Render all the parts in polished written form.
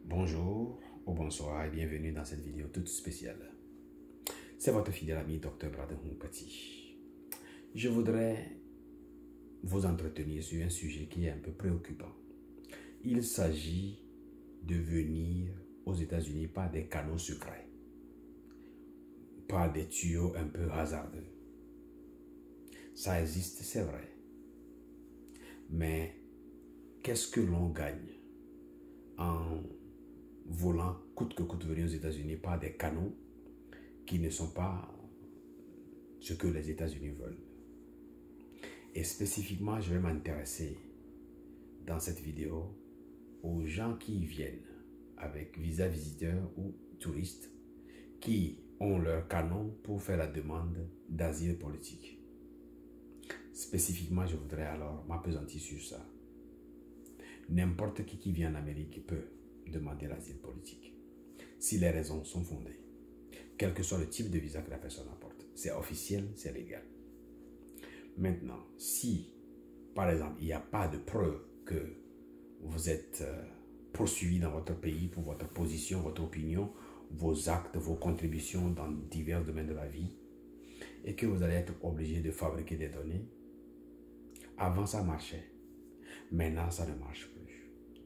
Bonjour ou bonsoir et bienvenue dans cette vidéo toute spéciale. C'est votre fidèle ami Dr Brad Humpati. Je voudrais vous entretenir sur un sujet qui est un peu préoccupant. Il s'agit de venir aux États-Unis par des canaux secrets, par des tuyaux un peu hasardeux. Ça existe, c'est vrai. Mais qu'est-ce que l'on gagne en voulant coûte que coûte venir aux États-Unis par des canaux qui ne sont pas ce que les États-Unis veulent? Et spécifiquement, je vais m'intéresser dans cette vidéo aux gens qui viennent avec visa visiteur ou touristes qui ont leur canaux pour faire la demande d'asile politique. Spécifiquement, je voudrais alors m'appesantir sur ça. N'importe qui vient en Amérique peut demander l'asile politique, si les raisons sont fondées, quel que soit le type de visa que la personne apporte. C'est officiel, c'est légal. Maintenant, si, par exemple, il n'y a pas de preuve que vous êtes poursuivi dans votre pays pour votre position, votre opinion, vos actes, vos contributions dans divers domaines de la vie, et que vous allez être obligé de fabriquer des données, avant ça marchait. Maintenant, ça ne marche plus.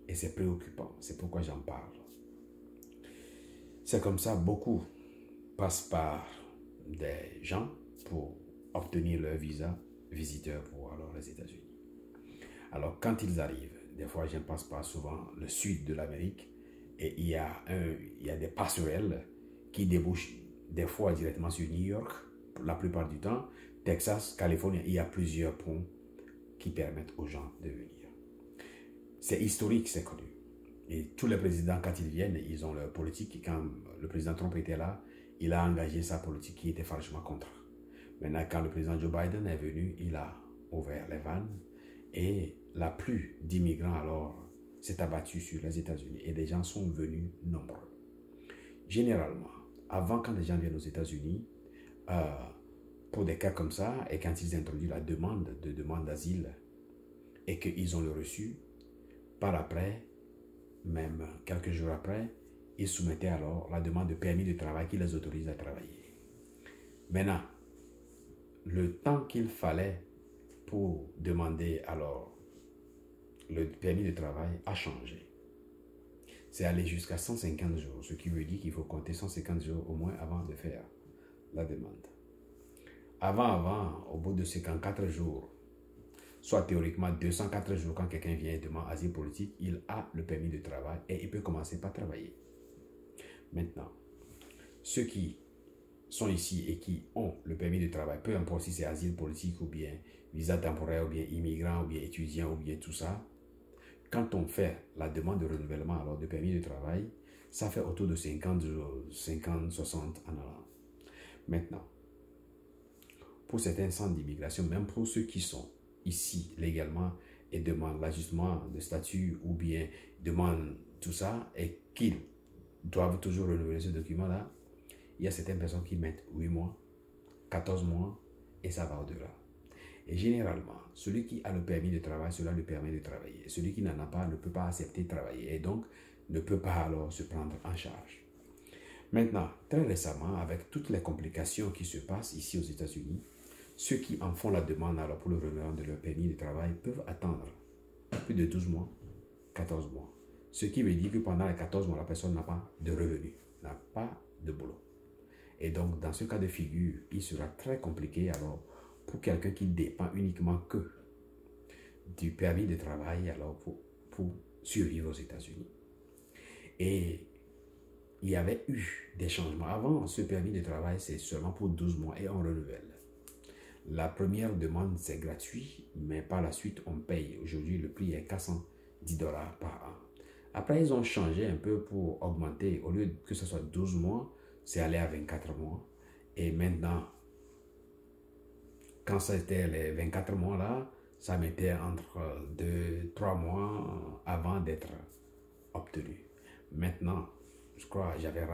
Et c'est préoccupant. C'est pourquoi j'en parle. C'est comme ça, beaucoup passent par des gens pour obtenir leur visa visiteur pour alors les États-Unis. Alors, quand ils arrivent, des fois, je ne passe pas souvent le sud de l'Amérique et il y a des passerelles qui débouchent des fois directement sur New York, la plupart du temps, Texas, Californie, il y a plusieurs ponts qui permettent aux gens de venir. C'est historique, c'est connu. Et tous les présidents, quand ils viennent, ils ont leur politique. Et quand le président Trump était là, il a engagé sa politique qui était franchement contre. Maintenant, quand le président Joe Biden est venu, il a ouvert les vannes et la pluie d'immigrants alors s'est abattue sur les États-Unis et des gens sont venus nombreux. Généralement, avant quand les gens viennent aux États-Unis, pour des cas comme ça, et quand ils introduisent la demande d'asile et qu'ils ont le reçu, par après, même quelques jours après, ils soumettaient alors la demande de permis de travail qui les autorise à travailler. Maintenant, le temps qu'il fallait pour demander alors le permis de travail a changé. C'est allé jusqu'à 150 jours, ce qui veut dire qu'il faut compter 150 jours au moins avant de faire la demande. Avant, au bout de 54 jours, soit théoriquement 204 jours, quand quelqu'un vient et demande asile politique, il a le permis de travail et il peut commencer par travailler. Maintenant, ceux qui sont ici et qui ont le permis de travail, peu importe si c'est asile politique ou bien visa temporaire ou bien immigrant ou bien étudiant ou bien tout ça, quand on fait la demande de renouvellement alors de permis de travail, ça fait autour de 50 jours, 50, 60 en allant. Maintenant, pour certains centres d'immigration, même pour ceux qui sont ici légalement et demandent l'ajustement de statut ou bien demandent tout ça et qu'ils doivent toujours renouveler ce document-là, il y a certaines personnes qui mettent 8 mois, 14 mois et ça va au-delà. Et généralement, celui qui a le permis de travail, cela lui permet de travailler. Celui qui n'en a pas ne peut pas accepter de travailler et donc ne peut pas alors se prendre en charge. Maintenant, très récemment, avec toutes les complications qui se passent ici aux États-Unis, ceux qui en font la demande alors pour le renouvellement de leur permis de travail peuvent attendre plus de 12 mois, 14 mois. Ce qui veut dire que pendant les 14 mois, la personne n'a pas de revenus, n'a pas de boulot. Et donc, dans ce cas de figure, il sera très compliqué alors pour quelqu'un qui dépend uniquement que du permis de travail alors pour survivre aux États-Unis. Et il y avait eu des changements. Avant, ce permis de travail, c'est seulement pour 12 mois et on renouvelle. La première demande, c'est gratuit, mais par la suite, on paye. Aujourd'hui, le prix est $410 par an. Après, ils ont changé un peu pour augmenter. Au lieu que ce soit 12 mois, c'est allé à 24 mois. Et maintenant, quand c'était les 24 mois là, ça mettait entre 2-3 mois avant d'être obtenu. Maintenant, je crois, j'avais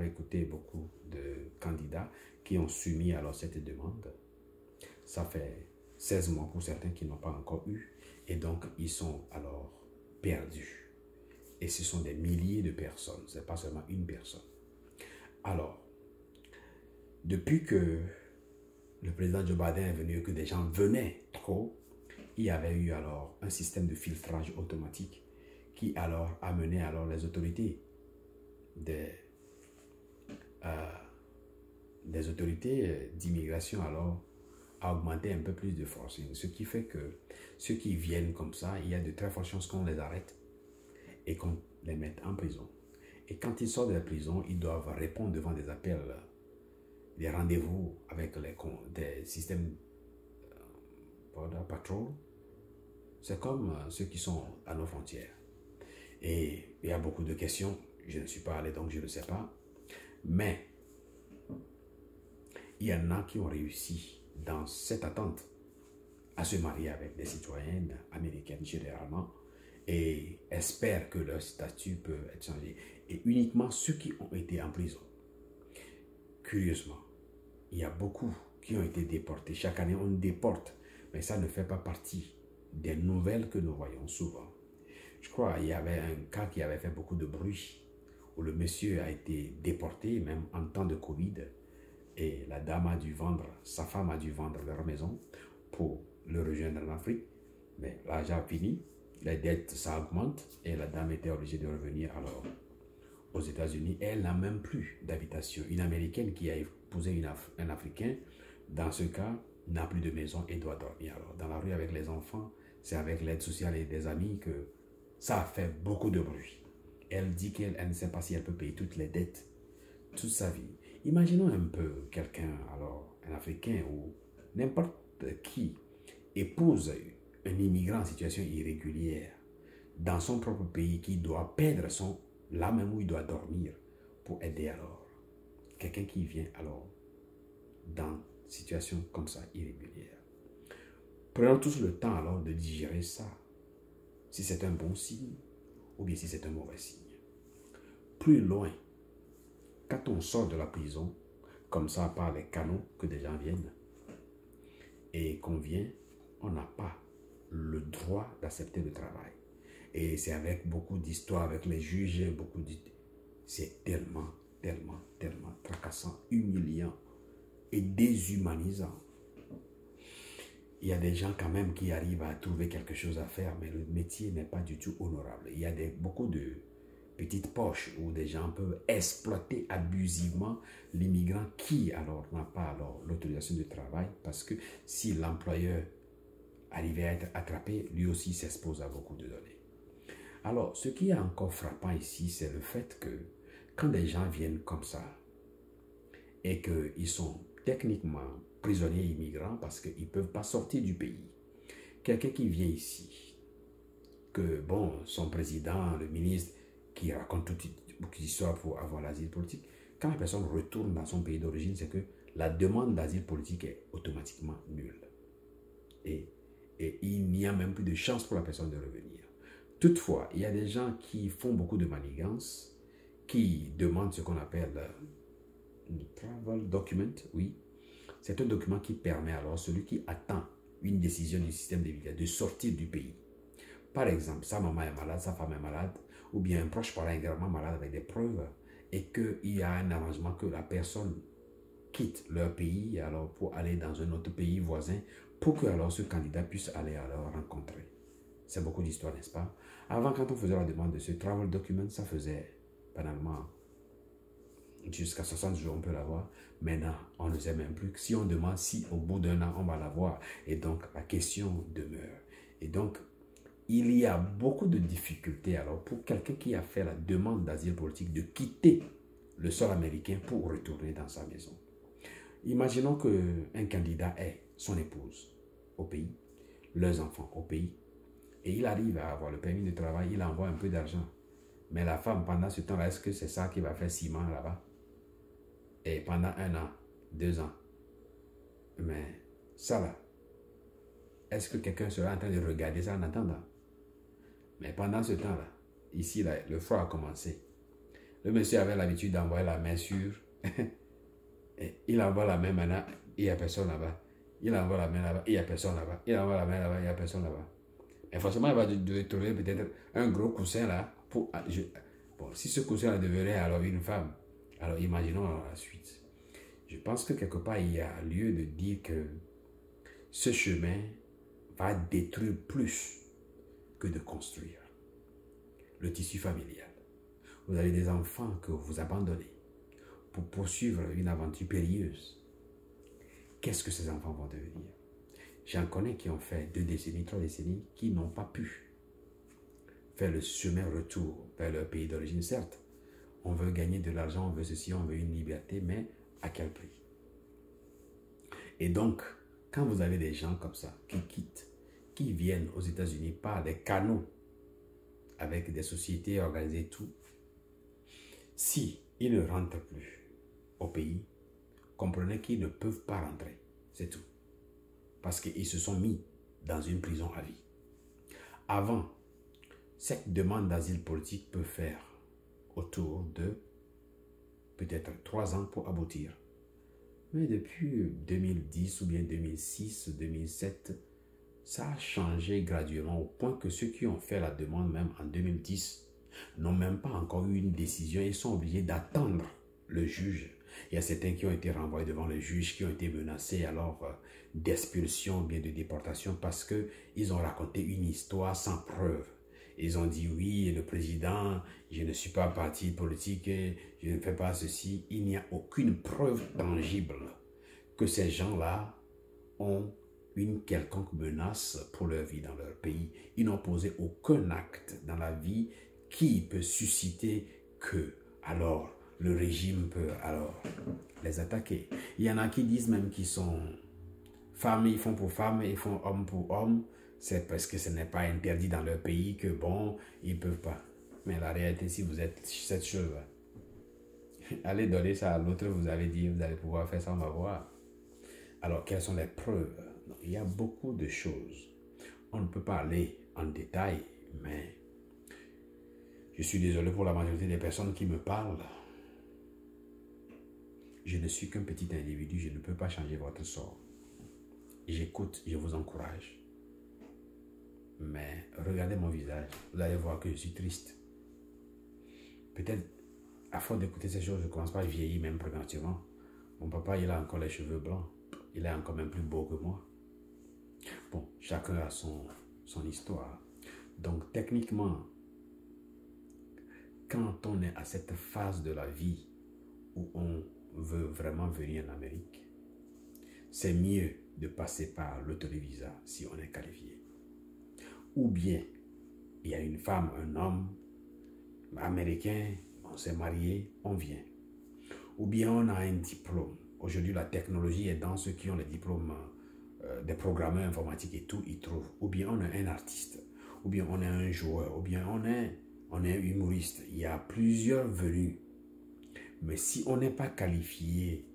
écouté beaucoup de candidats qui ont soumis alors cette demande. Ça fait 16 mois pour certains qui n'ont pas encore eu. Et donc, ils sont alors perdus. Et ce sont des milliers de personnes, ce n'est pas seulement une personne. Alors, depuis que le président Joe Biden est venu et que des gens venaient trop, il y avait eu alors un système de filtrage automatique qui alors amenait alors les autorités des autorités d'immigration alors à augmenter un peu plus de forcing. Ce qui fait que ceux qui viennent comme ça, il y a de très fortes chances qu'on les arrête et qu'on les mette en prison. Et quand ils sortent de la prison, ils doivent répondre devant des appels, des rendez-vous avec des systèmes border patrol. C'est comme ceux qui sont à nos frontières. Et il y a beaucoup de questions. Je ne suis pas allé, donc je ne sais pas. Mais il y en a qui ont réussi dans cette attente à se marier avec des citoyennes américaines généralement et espèrent que leur statut peut être changé. Et uniquement ceux qui ont été en prison. Curieusement, il y a beaucoup qui ont été déportés. Chaque année, on déporte, mais ça ne fait pas partie des nouvelles que nous voyons souvent. Je crois qu'il y avait un cas qui avait fait beaucoup de bruit, où le monsieur a été déporté, même en temps de Covid, et la dame a dû vendre, sa femme a dû vendre leur maison pour le rejoindre en Afrique, mais l'argent a fini, les dettes, ça augmente, et la dame était obligée de revenir alors aux États-Unis. Elle n'a même plus d'habitation. Une Américaine qui a épousé un Africain, dans ce cas, n'a plus de maison et doit dormir. Alors, dans la rue avec les enfants, c'est avec l'aide sociale et des amis que ça a fait beaucoup de bruit. Elle dit qu'elle ne sait pas si elle peut payer toutes les dettes toute sa vie. Imaginons un peu quelqu'un, alors un Africain ou n'importe qui, épouse un immigrant en situation irrégulière dans son propre pays qui doit perdre là même où il doit dormir pour aider alors quelqu'un qui vient alors dans une situation comme ça irrégulière. Prenons tous le temps alors de digérer ça, si c'est un bon signe ou bien si c'est un mauvais signe. Plus loin, quand on sort de la prison, comme ça par les canaux que des gens viennent, et qu'on vient, on n'a pas le droit d'accepter le travail. Et c'est avec beaucoup d'histoires, avec les juges, c'est tellement tracassant, humiliant et déshumanisant. Il y a des gens quand même qui arrivent à trouver quelque chose à faire, mais le métier n'est pas du tout honorable. Il y a beaucoup de petites poches où des gens peuvent exploiter abusivement l'immigrant qui alors n'a pas alors l'autorisation de travail, parce que si l'employeur arrivait à être attrapé, lui aussi s'expose à beaucoup de données. Alors, ce qui est encore frappant ici, c'est le fait que quand des gens viennent comme ça et qu'ils sont techniquement prisonniers immigrants parce qu'ils ne peuvent pas sortir du pays, quelqu'un qui vient ici, que bon, son président, le ministre, qui raconte toute l'histoire pour avoir l'asile politique, quand la personne retourne dans son pays d'origine, c'est que la demande d'asile politique est automatiquement nulle. Et il n'y a même plus de chance pour la personne de revenir. Toutefois, il y a des gens qui font beaucoup de manigances, qui demandent ce qu'on appelle un travel document, oui. C'est un document qui permet alors celui qui attend une décision du système d'immigration de sortir du pays. Par exemple, sa maman est malade, sa femme est malade, ou bien un proche parent est gravement malade avec des preuves, et qu'il y a un arrangement que la personne quitte leur pays alors pour aller dans un autre pays voisin, pour que alors ce candidat puisse aller alors rencontrer. C'est beaucoup d'histoires, n'est-ce pas? Avant, quand on faisait la demande de ce travel document, ça faisait banalement jusqu'à 60 jours, on peut l'avoir. Maintenant, on ne sait même plus si on demande si au bout d'un an, on va l'avoir. Et donc, la question demeure. Et donc, il y a beaucoup de difficultés alors pour quelqu'un qui a fait la demande d'asile politique de quitter le sol américain pour retourner dans sa maison. Imaginons qu'un candidat ait son épouse au pays, leurs enfants au pays, et il arrive à avoir le permis de travail, il envoie un peu d'argent. Mais la femme, pendant ce temps-là, est-ce que c'est ça qui va faire 6 mois là-bas? Et pendant 1 an, 2 ans. Mais ça là, est-ce que quelqu'un sera en train de regarder ça en attendant? Mais pendant ce temps-là, ici, là, le froid a commencé. Le monsieur avait l'habitude d'envoyer la main sur... et il envoie la main maintenant, il n'y a personne là-bas. Il envoie la main là-bas, il n'y a personne là-bas. Il envoie la main là-bas, il n'y a personne là-bas. Et forcément, il va trouver peut-être un gros coussin là, Bon, si ce cousin devenait alors une femme, alors imaginons la suite. Je pense que quelque part, il y a lieu de dire que ce chemin va détruire plus que de construire le tissu familial. Vous avez des enfants que vous abandonnez pour poursuivre une aventure périlleuse. Qu'est-ce que ces enfants vont devenir? J'en connais qui ont fait 2 décennies, 3 décennies, qui n'ont pas pu faire le chemin retour vers leur pays d'origine. Certes, on veut gagner de l'argent, on veut ceci, on veut une liberté, mais à quel prix? Et donc, quand vous avez des gens comme ça qui quittent, qui viennent aux États-Unis par des canaux avec des sociétés organisées et tout, si ils ne rentrent plus au pays, comprenez qu'ils ne peuvent pas rentrer. C'est tout. Parce qu'ils se sont mis dans une prison à vie. Avant, cette demande d'asile politique peut faire autour de peut-être 3 ans pour aboutir. Mais depuis 2010 ou bien 2006, 2007, ça a changé graduellement au point que ceux qui ont fait la demande même en 2010 n'ont même pas encore eu une décision. Ils sont obligés d'attendre le juge. Il y a certains qui ont été renvoyés devant le juge, qui ont été menacés alors d'expulsion ou bien de déportation parce qu'ils ont raconté une histoire sans preuve. Ils ont dit oui, le président, je ne suis pas parti politique, je ne fais pas ceci. Il n'y a aucune preuve tangible que ces gens-là ont une quelconque menace pour leur vie dans leur pays. Ils n'ont posé aucun acte dans la vie qui peut susciter que, alors, le régime peut alors les attaquer. Il y en a qui disent même qu'ils sont femmes, ils font pour femmes, ils font homme pour homme. C'est parce que ce n'est pas interdit dans leur pays que bon, ils ne peuvent pas. Mais la réalité, si vous êtes cette chose-là, allez donner ça à l'autre, vous allez dire, vous allez pouvoir faire ça, on va voir. Alors, quelles sont les preuves? Donc, il y a beaucoup de choses. On ne peut pas aller en détail, mais je suis désolé pour la majorité des personnes qui me parlent. Je ne suis qu'un petit individu, je ne peux pas changer votre sort. J'écoute, je vous encourage. Mais regardez mon visage, vous allez voir que je suis triste. Peut-être, à force d'écouter ces choses, je commence pas à vieillir même prématurément. Mon papa, il a encore les cheveux blancs. Il est encore même plus beau que moi. Bon, chacun a son histoire. Donc, techniquement, quand on est à cette phase de la vie où on veut vraiment venir en Amérique, c'est mieux de passer par l'autovisa si on est qualifié. Ou bien, il y a une femme, un homme américain, on s'est marié, on vient. Ou bien on a un diplôme. Aujourd'hui, la technologie est dans ceux qui ont les diplômes des programmeurs informatiques et tout, ils trouvent. Ou bien on est un artiste, ou bien on est un joueur, ou bien on est humoriste. Il y a plusieurs venus. Mais si on n'est pas qualifié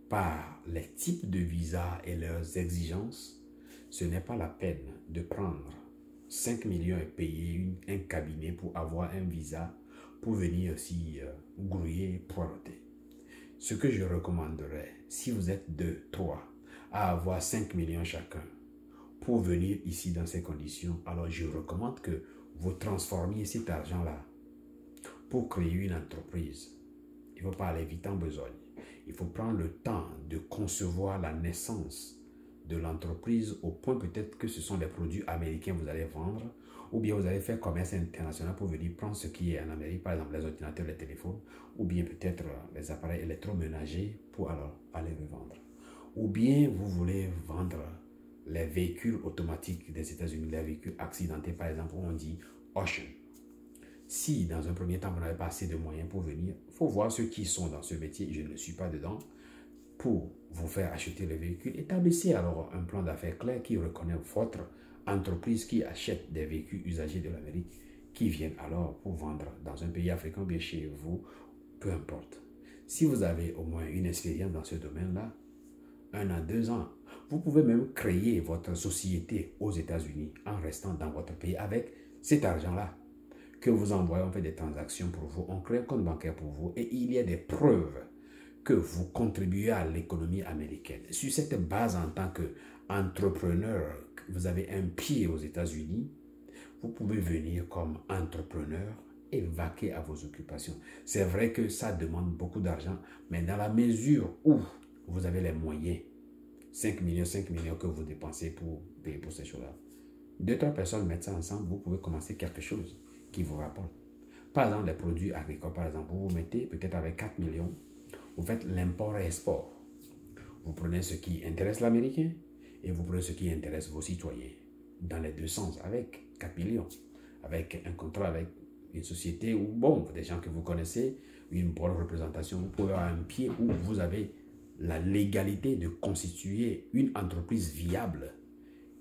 par les types de visas et leurs exigences, ce n'est pas la peine de prendre 5 millions et payer un cabinet pour avoir un visa pour venir aussi grouiller, poireauter. Ce que je recommanderais, si vous êtes 2, 3, à avoir 5 millions chacun pour venir ici dans ces conditions, alors je recommande que vous transformiez cet argent-là pour créer une entreprise. Il ne faut pas aller vite en besogne. Il faut prendre le temps de concevoir la naissance de l'entreprise au point peut-être que ce sont des produits américains que vous allez vendre ou bien vous allez faire commerce international pour venir prendre ce qui est en Amérique, par exemple les ordinateurs, les téléphones ou bien peut-être les appareils électroménagers pour alors aller revendre. Ou bien vous voulez vendre les véhicules automatiques des États-Unis, les véhicules accidentés par exemple, où on dit Ocean. Si dans un premier temps vous n'avez pas assez de moyens pour venir, il faut voir ceux qui sont dans ce métier, je ne suis pas dedans, pour vous faire acheter le véhicule. Établissez alors un plan d'affaires clair qui reconnaît votre entreprise qui achète des véhicules usagés de l'Amérique, qui viennent alors pour vendre dans un pays africain ou bien chez vous, peu importe. Si vous avez au moins une expérience dans ce domaine-là, 1 an, 2 ans, vous pouvez même créer votre société aux États-Unis en restant dans votre pays avec cet argent-là que vous envoyez, on fait des transactions pour vous, on crée un compte bancaire pour vous et il y a des preuves que vous contribuez à l'économie américaine. Sur cette base, en tant qu'entrepreneur, vous avez un pied aux États-Unis, vous pouvez venir comme entrepreneur et vaquer à vos occupations. C'est vrai que ça demande beaucoup d'argent, mais dans la mesure où vous avez les moyens, 5 millions que vous dépensez pour payer pour ces choses-là, 2-3 personnes mettent ça ensemble, vous pouvez commencer quelque chose qui vous rapporte. Par exemple, les produits agricoles, par exemple, vous mettez peut-être avec 4 millions, vous faites l'import et export. Vous prenez ce qui intéresse l'Américain et vous prenez ce qui intéresse vos citoyens. Dans les deux sens, avec 4 millions, avec un contrat avec une société ou, bon, des gens que vous connaissez, une bonne représentation, vous pouvez avoir un pied où vous avez la légalité de constituer une entreprise viable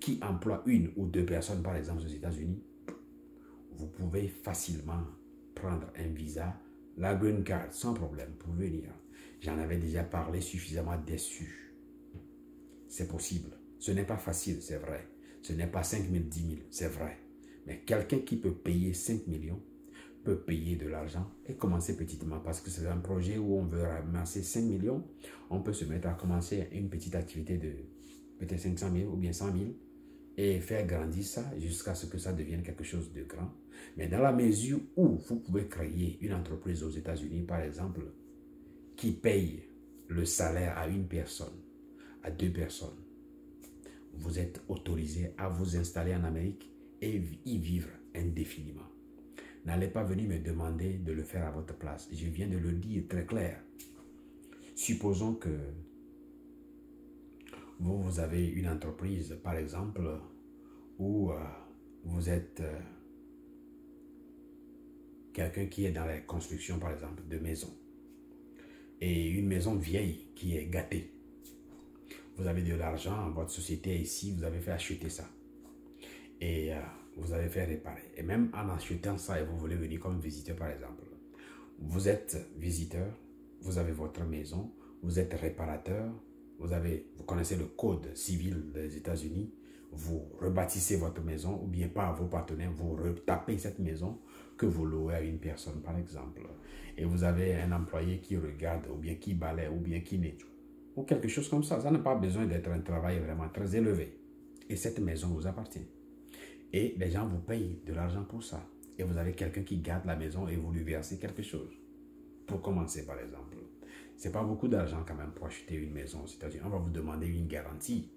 qui emploie 1 ou 2 personnes, par exemple, aux États-Unis. Vous pouvez facilement prendre un visa, la green card, sans problème, pour venir. J'en avais déjà parlé suffisamment déçu. C'est possible. Ce n'est pas facile, c'est vrai. Ce n'est pas 5 000, 10 000, c'est vrai. Mais quelqu'un qui peut payer 5 millions peut payer de l'argent et commencer petitement parce que c'est un projet où on veut ramasser 5 millions. On peut se mettre à commencer une petite activité de peut-être 500 000 ou bien 100 000 et faire grandir ça jusqu'à ce que ça devienne quelque chose de grand. Mais dans la mesure où vous pouvez créer une entreprise aux États-Unis, par exemple, qui paye le salaire à 1 personne, à 2 personnes, vous êtes autorisé à vous installer en Amérique et y vivre indéfiniment. N'allez pas venir me demander de le faire à votre place. Je viens de le dire très clair. Supposons que vous avez une entreprise, par exemple, où vous êtes quelqu'un qui est dans la construction, par exemple, de maisons. Et une maison vieille qui est gâtée. Vous avez de l'argent, votre société ici, vous avez fait acheter ça. Et vous avez fait réparer. Et même en achetant ça et vous voulez venir comme visiteur, par exemple. Vous êtes visiteur, vous avez votre maison, vous êtes réparateur, vous connaissez le code civil des États-Unis, vous rebâtissez votre maison ou bien pas à vos partenaires, vous retapez cette maison que vous louez à 1 personne, par exemple. Et vous avez un employé qui regarde ou bien qui balaie ou bien qui nettoie ou quelque chose comme ça. Ça n'a pas besoin d'être un travail vraiment très élevé. Et cette maison vous appartient. Et les gens vous payent de l'argent pour ça. Et vous avez quelqu'un qui garde la maison et vous lui versez quelque chose. Pour commencer, par exemple. Ce n'est pas beaucoup d'argent quand même pour acheter une maison aux États-Unis. On va vous demander une garantie.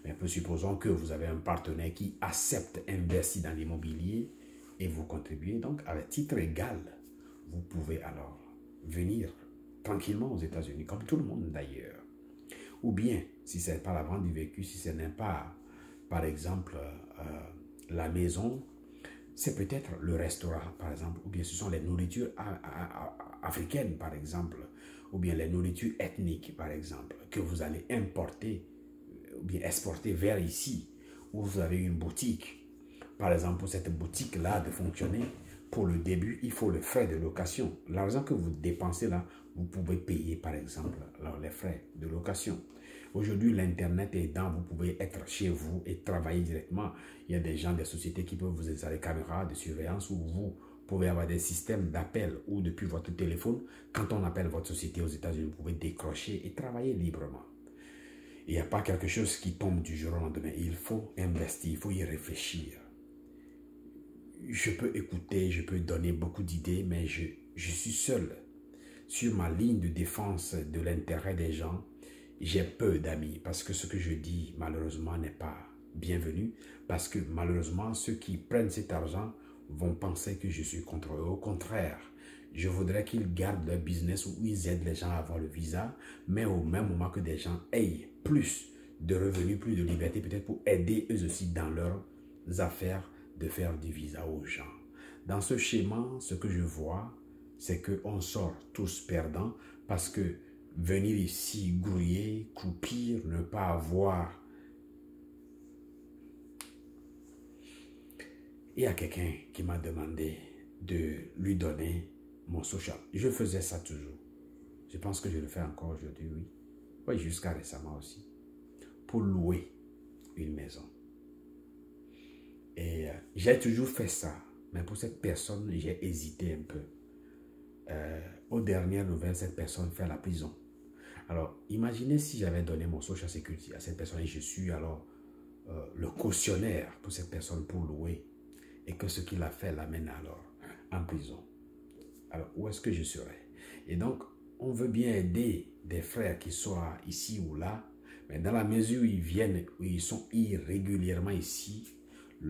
Mais supposons que vous avez un partenaire qui accepte d'investir dans l'immobilier et vous contribuez. Donc, à titre égal, vous pouvez alors venir tranquillement aux États-Unis, comme tout le monde d'ailleurs. Ou bien, si ce n'est pas la vente du véhicule, si ce n'est pas, par exemple, la maison, c'est peut-être le restaurant, par exemple, ou bien ce sont les nourritures africaines, par exemple, ou bien les nourritures ethniques, par exemple, que vous allez importer ou bien exporter vers ici, où vous avez une boutique. Par exemple, pour cette boutique-là de fonctionner, pour le début, il faut le frais de location. L'argent que vous dépensez là, vous pouvez payer, par exemple, alors, les frais de location. Aujourd'hui, l'Internet est dans, vous pouvez être chez vous et travailler directement. Il y a des gens, des sociétés qui peuvent vous installer des caméras de surveillance où vous pouvez avoir des systèmes d'appel ou depuis votre téléphone. Quand on appelle votre société aux États-Unis, vous pouvez décrocher et travailler librement. Il n'y a pas quelque chose qui tombe du jour au lendemain. Il faut investir, il faut y réfléchir. Je peux écouter, je peux donner beaucoup d'idées, mais je suis seul. Sur ma ligne de défense de l'intérêt des gens, j'ai peu d'amis parce que ce que je dis, malheureusement, n'est pas bienvenu. Parce que malheureusement, ceux qui prennent cet argent vont penser que je suis contre eux. Au contraire, je voudrais qu'ils gardent leur business où ils aident les gens à avoir le visa, mais au même moment que des gens aient plus de revenus, plus de liberté, peut-être pour aider eux aussi dans leurs affaires de faire du visa aux gens. Dans ce schéma, ce que je vois, c'est qu'on sort tous perdants parce que venir ici grouiller, croupir, ne pas avoir. Il y a quelqu'un qui m'a demandé de lui donner mon social. Je faisais ça toujours. Je pense que je le fais encore aujourd'hui, oui. Oui, jusqu'à récemment aussi. Pour louer une maison. Et j'ai toujours fait ça. Mais pour cette personne, j'ai hésité un peu. Aux dernières nouvelles, cette personne fait la prison. Alors, imaginez si j'avais donné mon social security à cette personne et je suis alors le cautionnaire pour cette personne pour louer et que ce qu'il a fait l'amène alors en prison. alors où est-ce que je serai? Et donc, on veut bien aider des frères qui soient ici ou là, mais dans la mesure où ils viennent, où ils sont irrégulièrement ici,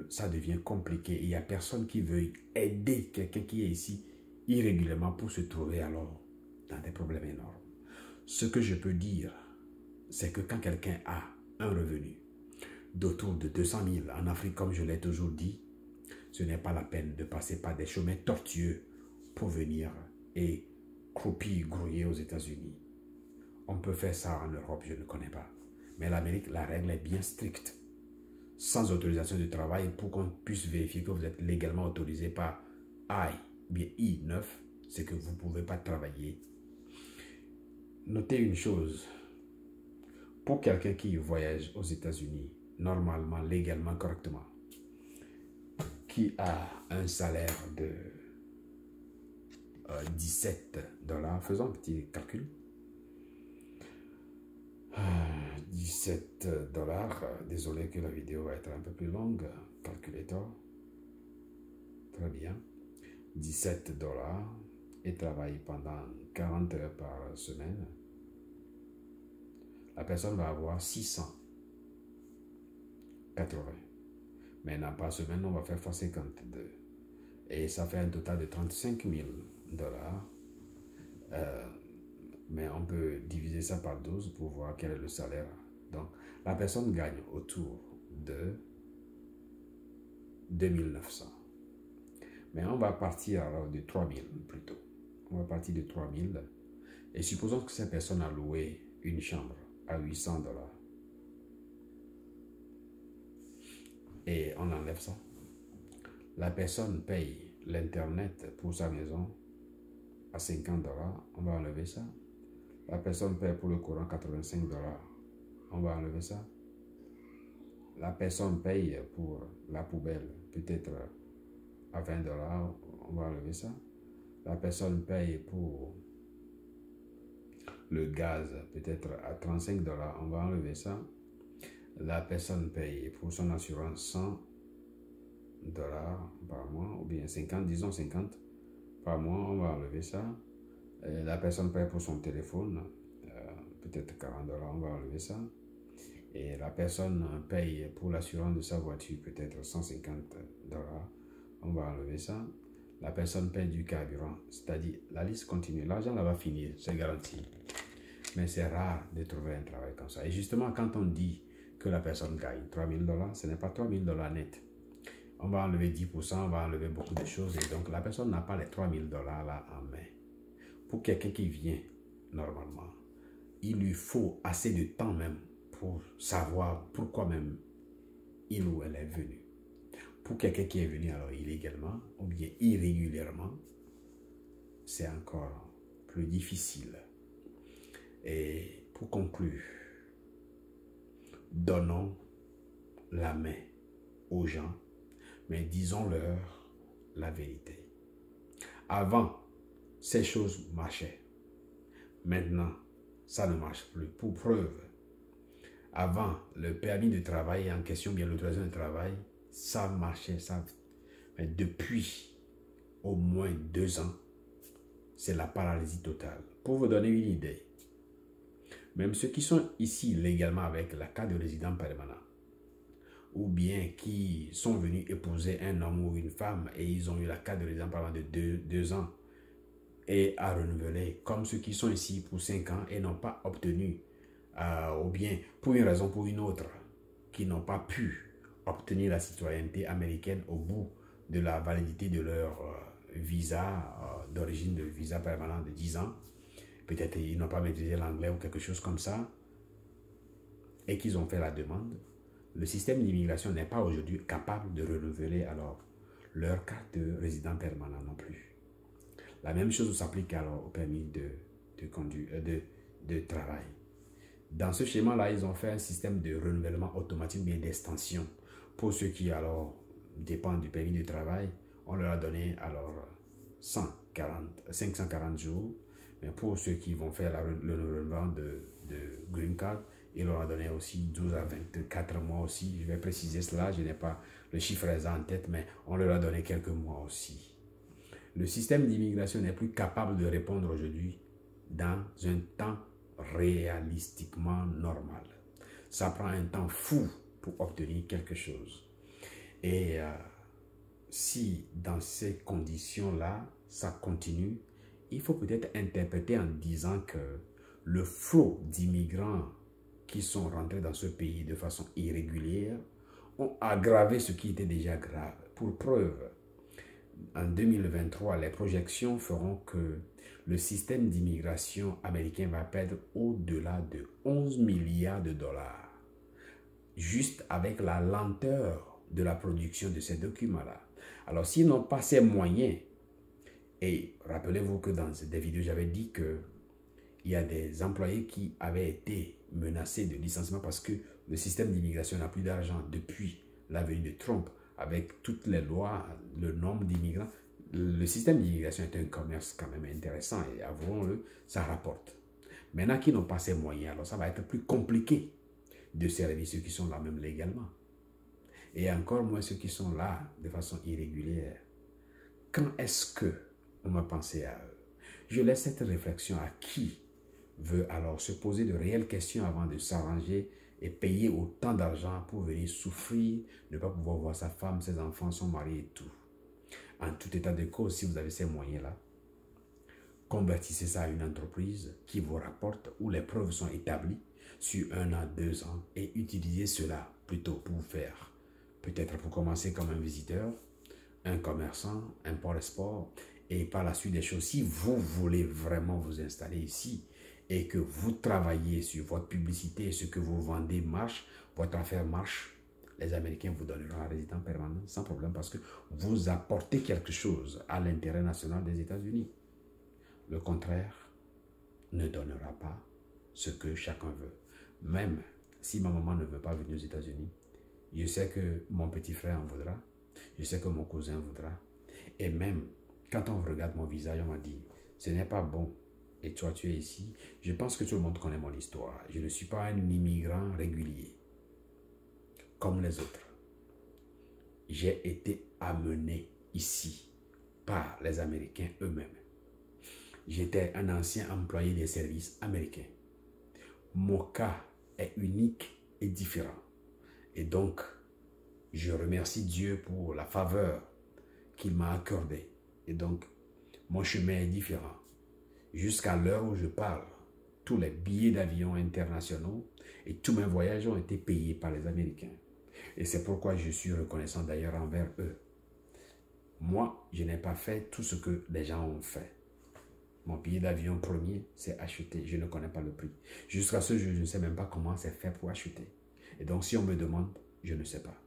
ça devient compliqué. Il n'y a personne qui veut aider quelqu'un qui est ici irrégulièrement pour se trouver alors dans des problèmes énormes. Ce que je peux dire, c'est que quand quelqu'un a un revenu d'autour de 200 000 en Afrique, comme je l'ai toujours dit, ce n'est pas la peine de passer par des chemins tortueux pour venir et croupir, grouiller aux États-Unis. On peut faire ça en Europe, je ne connais pas. Mais l'Amérique, la règle est bien stricte. Sans autorisation de travail, pour qu'on puisse vérifier que vous êtes légalement autorisé par I9, c'est que vous ne pouvez pas travailler. Notez une chose. Pour quelqu'un qui voyage aux États-Unis, normalement, légalement, correctement, qui a un salaire de 17 $, faisons un petit calcul. 17 $, désolé que la vidéo va être un peu plus longue, calculateur, très bien, 17 $ et travaille pendant 40 heures par semaine, la personne va avoir 680. Maintenant, par semaine, on va faire fois 52. Et ça fait un total de 35 000 $. Mais on peut diviser ça par 12 pour voir quel est le salaire. Donc, la personne gagne autour de 2900. Mais on va partir alors de 3000 plutôt. On va partir de 3000. Et supposons que cette personne a loué une chambre à 800 $. Et on enlève ça. La personne paye l'Internet pour sa maison à 50 $. On va enlever ça. La personne paye pour le courant 85 $. On va enlever ça. La personne paye pour la poubelle peut-être à 20 $. On va enlever ça. La personne paye pour le gaz peut-être à 35 $. On va enlever ça. La personne paye pour son assurance 100 $ par mois, ou bien 50, disons 50 par mois, on va enlever ça. La personne paye pour son téléphone, peut-être 40 $, on va enlever ça. Et la personne paye pour l'assurance de sa voiture, peut-être 150 $, on va enlever ça. La personne paye du carburant, c'est-à-dire la liste continue. L'argent là va finir, c'est garanti. Mais c'est rare de trouver un travail comme ça. Et justement, quand on dit que la personne gagne 3000 $, ce n'est pas 3000 $ net. On va enlever 10%, on va enlever beaucoup de choses. Et donc, la personne n'a pas les 3000 $ là en main. Pour quelqu'un qui vient, normalement, il lui faut assez de temps même pour savoir pourquoi même il ou elle est venu. Pour quelqu'un qui est venu alors illégalement ou bien irrégulièrement, c'est encore plus difficile. Et pour conclure, donnons la main aux gens, mais disons-leur la vérité. Avant, ces choses marchaient. Maintenant, ça ne marche plus. Pour preuve, avant, le permis de travail en question, bien l'autorisation de travail, ça marchait, ça. Mais depuis au moins 2 ans, c'est la paralysie totale. Pour vous donner une idée, même ceux qui sont ici légalement avec la carte de résident permanent, ou bien qui sont venus épouser un homme ou une femme et ils ont eu la carte de résident permanent de 2 ans et à renouveler, comme ceux qui sont ici pour 5 ans et n'ont pas obtenu, ou bien pour une raison ou pour une autre, qui n'ont pas pu obtenir la citoyenneté américaine au bout de la validité de leur visa d'origine, de visa permanent de 10 ans. Peut-être ils n'ont pas maîtrisé l'anglais ou quelque chose comme ça, et qu'ils ont fait la demande. Le système d'immigration n'est pas aujourd'hui capable de renouveler alors leur carte de résident permanent non plus. La même chose s'applique alors au permis de travail. Dans ce schéma-là, ils ont fait un système de renouvellement automatique, bien d'extension. Pour ceux qui alors dépendent du permis de travail, on leur a donné alors 540 jours. Mais pour ceux qui vont faire le renouvellement de Green Card, il leur a donné aussi 12 à 24 mois aussi. Je vais préciser cela, je n'ai pas le chiffre exact en tête, mais on leur a donné quelques mois aussi. le système d'immigration n'est plus capable de répondre aujourd'hui dans un temps réalistiquement normal. Ça prend un temps fou pour obtenir quelque chose. Et si dans ces conditions-là, ça continue, il faut peut-être interpréter en disant que le flot d'immigrants qui sont rentrés dans ce pays de façon irrégulière ont aggravé ce qui était déjà grave. Pour preuve, en 2023, les projections feront que le système d'immigration américain va perdre au-delà de 11 milliards de dollars, juste avec la lenteur de la production de ces documents-là. Alors, s'ils n'ont pas ces moyens, et rappelez-vous que dans des vidéos, j'avais dit que il y a des employés qui avaient été menacés de licenciement parce que le système d'immigration n'a plus d'argent depuis la venue de Trump. Avec toutes les lois, le nombre d'immigrants, le système d'immigration est un commerce quand même intéressant et avouons-le, ça rapporte. Maintenant qu'ils n'ont pas ces moyens, alors ça va être plus compliqué de servir ceux qui sont là même légalement. Et encore moins ceux qui sont là de façon irrégulière. Quand est-ce qu'on va penser à eux? Je laisse cette réflexion à qui veut alors se poser de réelles questions avant de s'arranger et payer autant d'argent pour venir souffrir, ne pas pouvoir voir sa femme, ses enfants, son mari et tout. En tout état de cause, si vous avez ces moyens-là, convertissez ça à une entreprise qui vous rapporte, où les preuves sont établies sur 1 an, 2 ans, et utilisez cela plutôt pour vous faire, peut-être pour commencer comme un visiteur, un commerçant, un port-export, et par la suite des choses, si vous voulez vraiment vous installer ici, et que vous travaillez sur votre publicité, ce que vous vendez marche, votre affaire marche, les Américains vous donneront un résident permanent sans problème parce que vous apportez quelque chose à l'intérêt national des États-Unis. Le contraire ne donnera pas ce que chacun veut. Même si ma maman ne veut pas venir aux États-Unis, je sais que mon petit frère en voudra, je sais que mon cousin voudra. Et même quand on regarde mon visage, on m'a dit, ce n'est pas bon. Et toi, tu es ici. Je pense que tout le monde connaît mon histoire. Je ne suis pas un immigrant régulier, comme les autres. J'ai été amené ici par les Américains eux-mêmes. J'étais un ancien employé des services américains. Mon cas est unique et différent. Et donc, je remercie Dieu pour la faveur qu'il m'a accordée. Et donc, mon chemin est différent. Jusqu'à l'heure où je parle, tous les billets d'avion internationaux et tous mes voyages ont été payés par les Américains. Et c'est pourquoi je suis reconnaissant d'ailleurs envers eux. Moi, je n'ai pas fait tout ce que les gens ont fait. Mon billet d'avion premier, c'est acheté. Je ne connais pas le prix. Jusqu'à ce jour, je ne sais même pas comment c'est fait pour acheter. Et donc, si on me demande, je ne sais pas.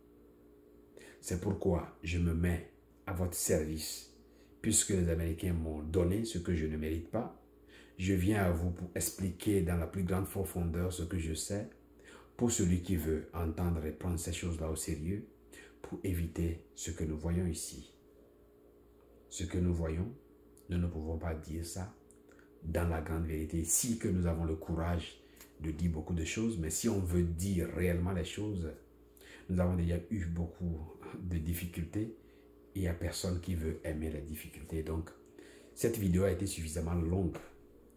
C'est pourquoi je me mets à votre service. Puisque les Américains m'ont donné ce que je ne mérite pas, je viens à vous pour expliquer dans la plus grande profondeur ce que je sais, pour celui qui veut entendre et prendre ces choses-là au sérieux, pour éviter ce que nous voyons ici. Ce que nous voyons, nous ne pouvons pas dire ça dans la grande vérité. Si que nous avons le courage de dire beaucoup de choses, mais si on veut dire réellement les choses, nous avons déjà eu beaucoup de difficultés. Il n'y a personne qui veut aimer les difficultés. Donc, cette vidéo a été suffisamment longue.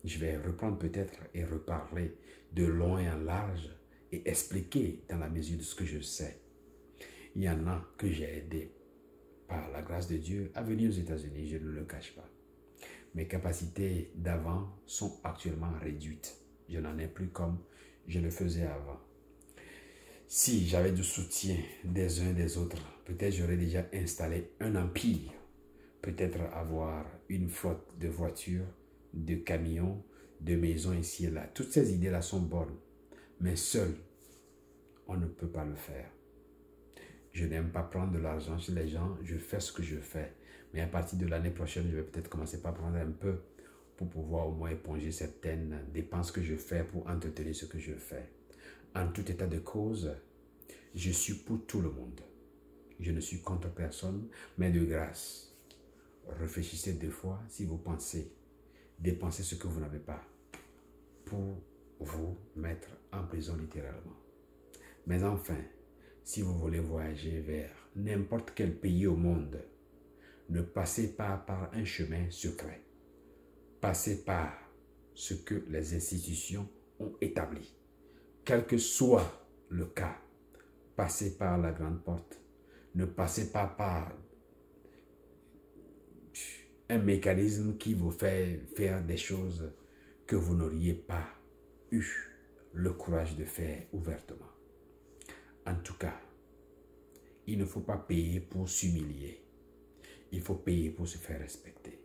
Je vais reprendre peut-être et reparler de long et en large et expliquer dans la mesure de ce que je sais. Il y en a que j'ai aidé par la grâce de Dieu à venir aux États-Unis, je ne le cache pas. Mes capacités d'avant sont actuellement réduites. Je n'en ai plus comme je le faisais avant. Si j'avais du soutien des uns et des autres, peut-être j'aurais déjà installé un empire. Peut-être avoir une flotte de voitures, de camions, de maisons ici et là. Toutes ces idées-là sont bonnes. Mais seul, on ne peut pas le faire. Je n'aime pas prendre de l'argent chez les gens. Je fais ce que je fais. Mais à partir de l'année prochaine, je vais peut-être commencer par prendre un peu pour pouvoir au moins éponger certaines dépenses que je fais pour entretenir ce que je fais. En tout état de cause, je suis pour tout le monde. Je ne suis contre personne, mais de grâce. Réfléchissez 2 fois si vous pensez dépenser ce que vous n'avez pas pour vous mettre en prison littéralement. Mais enfin, si vous voulez voyager vers n'importe quel pays au monde, Ne passez pas par un chemin secret. Passez par ce que les institutions ont établi. Quel que soit le cas, passez par la grande porte. Ne passez pas par un mécanisme qui vous fait faire des choses que vous n'auriez pas eu le courage de faire ouvertement. En tout cas, il ne faut pas payer pour s'humilier. Il faut payer pour se faire respecter.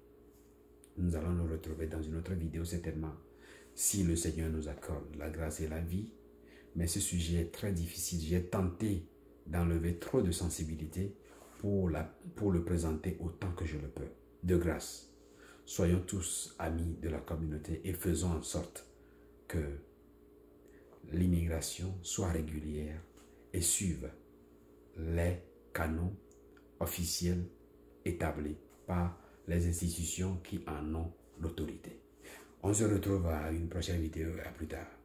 Nous allons nous retrouver dans une autre vidéo certainement, si le Seigneur nous accorde la grâce et la vie. Mais ce sujet est très difficile. J'ai tenté d'enlever trop de sensibilité pour le présenter autant que je le peux. De grâce, soyons tous amis de la communauté et faisons en sorte que l'immigration soit régulière et suive les canaux officiels établis par les institutions qui en ont l'autorité. On se retrouve à une prochaine vidéo. À plus tard.